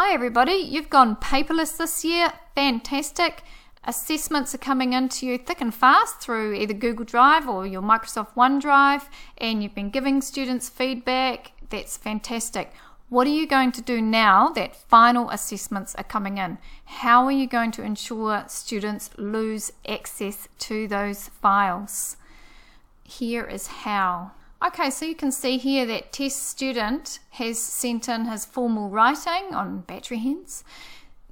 Hi everybody, you've gone paperless this year, fantastic. Assessments are coming into you thick and fast through either Google Drive or your Microsoft OneDrive, and you've been giving students feedback. That's fantastic. What are you going to do now that final assessments are coming in? How are you going to ensure students lose access to those files? Here is how. Okay, so you can see here that test student has sent in his formal writing on battery hens.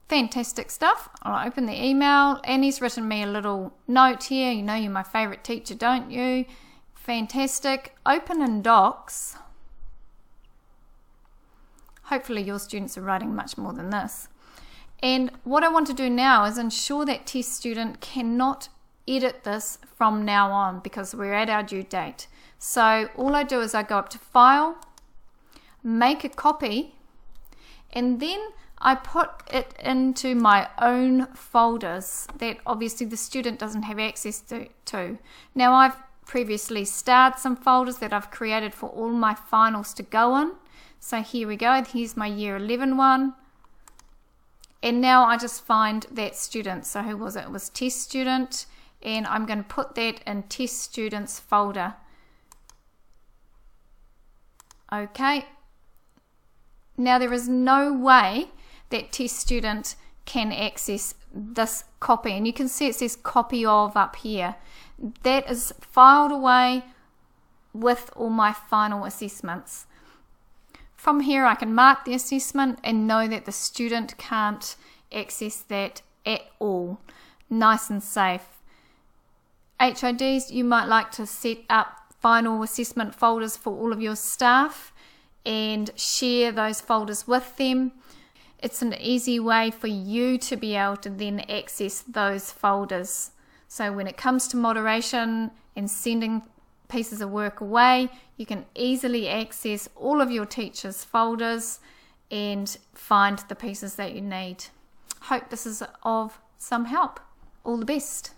Fantastic stuff. I'll open the email and he's written me a little note here. You know you're my favorite teacher, don't you? Fantastic. Open in Docs. Hopefully your students are writing much more than this. And what I want to do now is ensure that test student cannot edit this from now on because we're at our due date. So all I do is I go up to File, make a copy, and then I put it into my own folders that obviously the student doesn't have access to. Now I've previously starred some folders that I've created for all my finals to go in. So here we go, here's my Year 11 one. And now I just find that student. So who was it? It was Test Student. And I'm going to put that in Test Students folder. Okay. Now there is no way that Test Student can access this copy. And you can see it says copy of up here. That is filed away with all my final assessments. From here I can mark the assessment and know that the student can't access that at all. Nice and safe. HIDs, you might like to set up final assessment folders for all of your staff and share those folders with them. It's an easy way for you to be able to then access those folders. So when it comes to moderation and sending pieces of work away, you can easily access all of your teachers' folders and find the pieces that you need. Hope this is of some help. All the best.